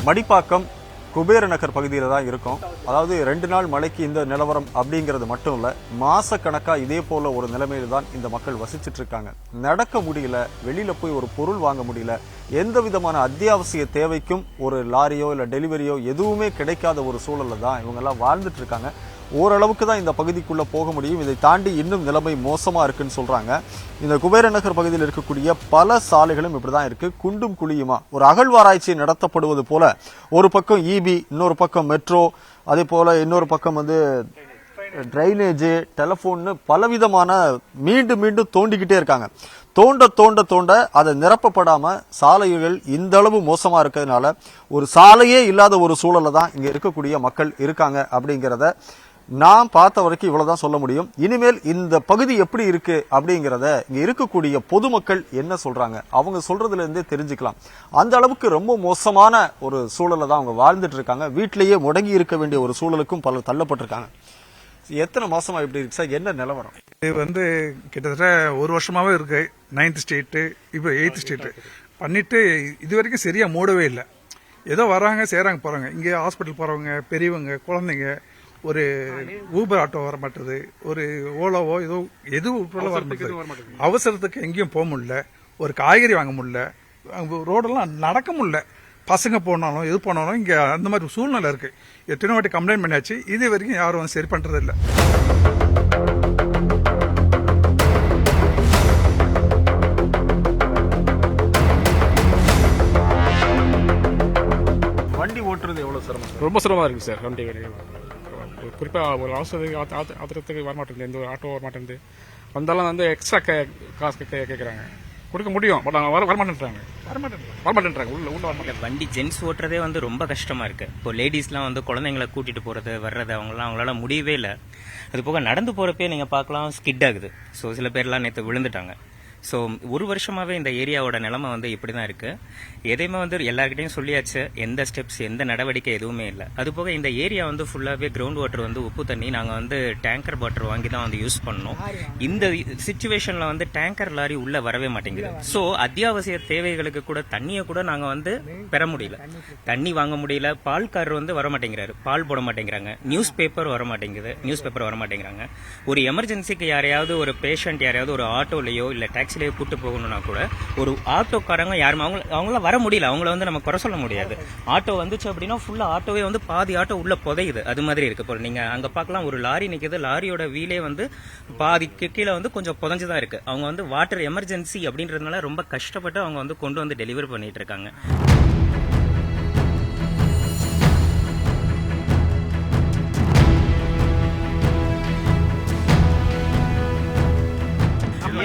மடிப்பாக்கம் குபேர நகர் பகுதியில் தான் இருக்கும். அதாவது 2 நாள் மழைக்கு இந்த நிலவரம் அப்படிங்கிறது மட்டும் இல்ல, மாசக்கணக்கா இதே போல ஒரு நிலைமையில தான் இந்த மக்கள் வசிச்சுட்டு இருக்காங்க. நடக்க முடியல, வெளியில போய் ஒரு பொருள் வாங்க முடியல, எந்த விதமான அத்தியாவசிய தேவைக்கும் ஒரு லாரியோ இல்ல டெலிவரியோ எதுவுமே கிடைக்காத ஒரு சூழல்ல தான் இவங்க எல்லாம் வாழ்ந்துட்டு இருக்காங்க. ஓரளவுக்கு தான் இந்த பகுதிக்குள்ள போக முடியும். இதை தாண்டி இன்னும் நிலைமை மோசமா இருக்குன்னு சொல்றாங்க. இந்த குபேர நகர் பகுதியில் இருக்கக்கூடிய பல சாலைகளும் இப்படிதான் இருக்கு. குண்டும் குழியுமா ஒரு அகழ்வாராய்ச்சி நடத்தப்படுவது போல, ஒரு பக்கம் இபி, இன்னொரு பக்கம் மெட்ரோ, அதே போல இன்னொரு பக்கம் டிரைனேஜ், டெலிபோன், பலவிதமான மீண்டும் மீண்டும் தோண்டிக்கிட்டே இருக்காங்க. தோண்ட தோண்ட தோண்ட அதை நிரப்பப்படாம சாலைகள் இந்த அளவு மோசமா இருக்கிறதுனால ஒரு சாலையே இல்லாத ஒரு சூழல்ல தான் இங்க இருக்கக்கூடிய மக்கள் இருக்காங்க. அப்படிங்கிறத நான் பார்த்த வரைக்கும் இவ்வளவுதான் சொல்ல முடியும். இனிமேல் இந்த பகுதி எப்படி இருக்கு அப்படிங்கிறத இங்க இருக்கக்கூடிய பொதுமக்கள் என்ன சொல்றாங்க, அவங்க சொல்றதுல இருந்தே தெரிஞ்சுக்கலாம். அந்த அளவுக்கு ரொம்ப மோசமான ஒரு சூழல்ல தான் அவங்க வாழ்ந்துட்டு இருக்காங்க. வீட்டிலேயே முடங்கி இருக்க வேண்டிய ஒரு சூழலுக்கும் பலர் தள்ளப்பட்டிருக்காங்க. எத்தனை மாசமா இப்படி இருக்கு சார்? என்ன நிலவரம்? இது கிட்டத்தட்ட 1 வருஷமாவே இருக்கு. 9th ஸ்டேட், இப்போ 8th ஸ்டேட் பண்ணிட்டு இது வரைக்கும் சரியா மூடவே இல்லை. ஏதோ வராங்க, செய்யறாங்க, போறாங்க. இங்கே ஹாஸ்பிட்டல் போறவங்க, பெரியவங்க, குழந்தைங்க, ஒரு ஊபர் ஆட்டோ வர மாட்டேது, ஒரு ஓலாவோ ஏதோ எதுவும் வர மாட்டேது. அவசரத்துக்கு எங்கேயும் போக முடியல, ஒரு காய்கறி வாங்க முடியல, ரோடெல்லாம் நடக்க முடியல. பசங்க போனாலும் எது போனாலும் இங்க அந்த மாதிரி சூழ்நிலை இருக்கு. எத்தனை வாட்டி கம்ப்ளைண்ட் பண்ணியாச்சு, இது வரைக்கும் யாரும் வந்து சரி பண்றது இல்லை. வண்டி ஓட்டுறது எவ்வளவு சிரமம்? ரொம்ப சிரமமா இருக்கு சார். வண்டி குறிப்பாக ஒரு அவசரத்துக்கு வரமாட்டேங்குது, எந்த ஒரு ஆட்டோ வரமாட்டேங்குது. வந்தாலும் வந்து எக்ஸ்ட்ரா காசு கேட்குறாங்க. கொடுக்க முடியும், பட் அவங்க வரமாட்டேன்றாங்க. வண்டி ஜென்ஸ் ஓட்டுறதே வந்து ரொம்ப கஷ்டமா இருக்கு. இப்போ லேடிஸ்லாம் வந்து குழந்தைங்களை கூட்டிட்டு போறது வர்றது அவங்களால முடியவே இல்லை. அது போக நடந்து போறப்பே நீங்க பார்க்கலாம் ஸ்கிட் ஆகுது. ஸோ சில பேர்லாம் நேற்று விழுந்துட்டாங்க. ஸோ 1 வருஷமாவே இந்த ஏரியாவோட நிலைமை வந்து இப்படிதான் இருக்கு. எதையுமே வந்து எல்லார்கிட்டையும் சொல்லியாச்சு, எந்த ஸ்டெப்ஸ், எந்த நடவடிக்கை எதுவுமே இல்லை. அது போக இந்த ஏரியா வந்து ஃபுல்லாவே கிரவுண்ட் வாட்டர் வந்து உப்பு தண்ணி. நாங்கள் வந்து டேங்கர் வாட்டர் வாங்கி தான் வந்து யூஸ் பண்ணோம். இந்த சிச்சுவேஷன்ல வந்து டேங்கர் லாரி உள்ள வரவே மாட்டேங்குது. ஸோ அத்தியாவசிய தேவைகளுக்கு கூட தண்ணியை கூட நாங்கள் வந்து பெற முடியல, தண்ணி வாங்க முடியல. பால்காரர் வந்து வர மாட்டேங்கிறாரு, பால் போட மாட்டேங்கிறாங்க. நியூஸ் பேப்பர் வர மாட்டேங்கிறாங்க. ஒரு எமர்ஜென்சிக்கு யாரையாவது, ஒரு பேஷண்ட் யாரையாவது ஒரு ஆட்டோலயோ இல்ல டாக்ஸிலேயோ கூட்டு போகணும்னா கூட ஒரு ஆட்டோக்காரங்க யாருமே அவங்களால வர முடியல. அவங்கள வந்து நம்ம குறை சொல்ல முடியாது. ஆட்டோ வந்துச்சு அப்படின்னா ஃபுல்லா ஆட்டோவே வந்து பாதி ஆட்டோ உள்ள புதையுது. அது மாதிரி இருக்கு. இப்போ நீங்க அங்க பார்க்கலாம், ஒரு லாரி நிக்குது, லாரியோட வீலே வந்து பாதி கீழே வந்து கொஞ்சம் புதஞ்சுதான் இருக்கு. அவங்க வந்து வாட்டர் எமர்ஜென்சி அப்படின்றதுனால ரொம்ப கஷ்டப்பட்டு அவங்க வந்து கொண்டு வந்து டெலிவரி பண்ணிட்டு இருக்காங்க.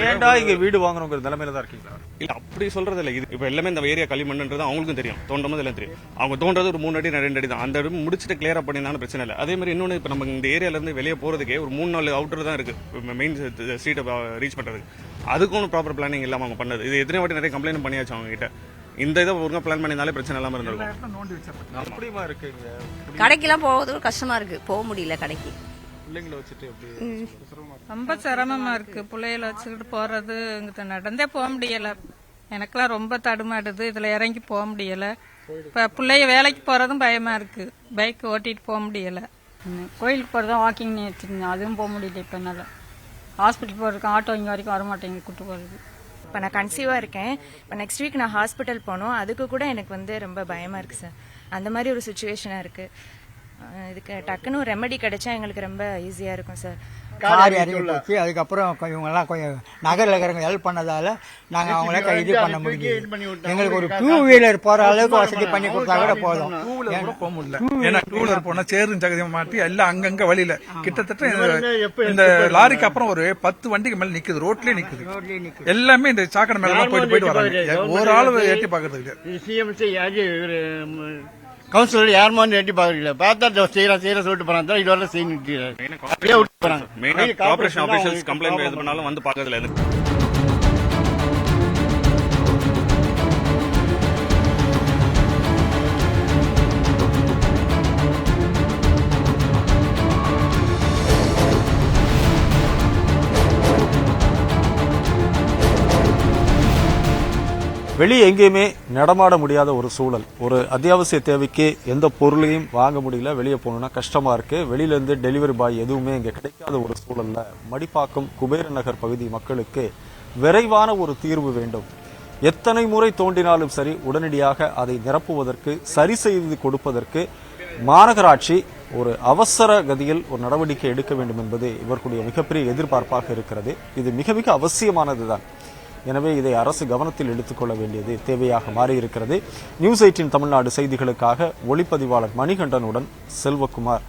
ஏன்டா இங்க வீடு வாங்கணுங்கிற நிலைமையில தான் இருக்கீங்களா? இல்ல, அப்படி சொல்றது இல்ல. இது இப்ப எல்லாமே இந்த ஏரியா களிமண்ன்றது அவங்களுக்கும் தெரியும், தோண்டும் எல்லாம் தெரியும். அவங்க தோன்றது ஒரு 3 அடி 2 அடி தான். அந்த இடம் முடிச்சுட்டு கிளியரா பண்ணினாலும் பிரச்சனை இல்லை. அதே மாதிரி இன்னொன்று, இப்ப நம்ம இந்த ஏரியால இருந்து வெளியே போறதுக்கே ஒரு 3-4 அவுட்டர் தான் இருக்கு மெயின் ஸ்ட்ரீட்டை ரீச் பண்றது. அதுக்கும் ப்ராப்பர் பிளானிங் இல்லாம அவங்க பண்ணது. இது எத்தனை வாட்டி நிறைய கம்ப்ளைண்ட் பண்ணியாச்சு அவங்க கிட்ட. இந்த இதை ஒழுங்கா பிளான் பண்ணினாலே பிரச்சனை இல்லாம இருந்திருக்கும். அப்படிமா இருக்கு. கடைக்கெல்லாம் போவது கஷ்டமா இருக்கு, போக முடியல கடைக்கு. பிள்ளைங்களை வச்சுட்டு ரொம்ப சிரமமா இருக்கு. பிள்ளைகளை வச்சுக்கிட்டு போறது, இங்கிட்ட நடந்தே போக முடியல. எனக்கெல்லாம் ரொம்ப தடுமாடுது, இதுல இறங்கி போக முடியல. இப்ப பிள்ளைய வேலைக்கு போறதும் பயமா இருக்கு, பைக் ஓட்டிட்டு போக முடியல. கோயிலுக்கு போறதும் வாக்கிங் வச்சிருந்தேன், அதுவும் போக முடியல. இப்ப என்னால ஹாஸ்பிட்டல் போறதுக்கு ஆட்டோ இங்க வரைக்கும் வர மாட்டேங்குது கூட்டு போறது. இப்போ நான் கன்சீவாக இருக்கேன். இப்போ நெக்ஸ்ட் வீக் நான் ஹாஸ்பிட்டல் போகணும். அதுக்கு கூட எனக்கு வந்து ரொம்ப பயமாக இருக்குது சார். அந்த மாதிரி ஒரு சுச்சுவேஷனாக இருக்குது. இதுக்கு டக்குன்னு ஒரு ரெமெடி கிடைச்சா எங்களுக்கு ரொம்ப ஈஸியாக இருக்கும் சார். கார் இறங்கி போச்சு. அதுக்கப்புறம் இவங்கெல்லாம் கொஞ்சம் நகரில் இருக்கிறவங்க ஹெல்ப் பண்ணதால நாங்கள் அவங்கள இது பண்ண முடியும். எங்களுக்கு ஒரு 2 வீலர் போற அளவுக்கு வசதி பண்ணி கொடுத்தா கூட போதும். போக முடியல. ஏன்னா 2 வீலர் போனா சேரும் ஜகதியும் மாட்டி எல்லாம் அங்கங்க வழியில கிட்டத்தட்ட இந்த லாரிக்கு அப்புறம் ஒரு 10 வண்டிக்கு மேல நிக்குது, ரோட்லயே நிக்குது. எல்லாமே இந்த சாக்கடை மேல போயிட்டு வராங்க. ஒரு ஆளு எட்டி பாக்குறது கவுன்சிலர் யாருமா எட்டி பாக்குறீங்களா? பார்த்தா செய்யறேன் சொல்லிட்டு போறாங்க, இது வரல செய்ய போறாங்க. கார்ப்பரேஷன் ஆபீசர்ஸ் கம்ப்ளைண்ட் எது பண்ணாலும் வந்து பாக்கிறதுல வெளியே எங்கேயுமே நடமாட முடியாத ஒரு சூழல். ஒரு அத்தியாவசிய தேவைக்கு எந்த பொருளையும் வாங்க முடியல, வெளியே போகணும்னா கஷ்டமா இருக்கு. வெளியில இருந்து டெலிவரி பாய் எதுவுமே இங்க கிடைக்காத ஒரு சூழல்ல மடிப்பாக்கம் குபேர நகர் பகுதி மக்களுக்கு விரைவான ஒரு தீர்வு வேண்டும். எத்தனை முறை தோண்டினாலும் சரி, உடனடியாக அதை நிரப்புவதற்கு, சரி செய்து கொடுப்பதற்கு மாநகராட்சி ஒரு அவசர கதியில் ஒரு நடவடிக்கை எடுக்க வேண்டும் என்பது இவர்களுடைய மிகப்பெரிய எதிர்பார்ப்பாக இருக்கிறது. இது மிக மிக அவசியமானதுதான். எனவே இதை அரசு கவனத்தில் எடுத்துக்கொள்ள வேண்டியது தேவையாக மாறியிருக்கிறது. நியூஸ் 18 தமிழ்நாடு செய்திகளுக்காக ஒளிப்பதிவாளர் மணிகண்டனுடன் செல்வகுமார்.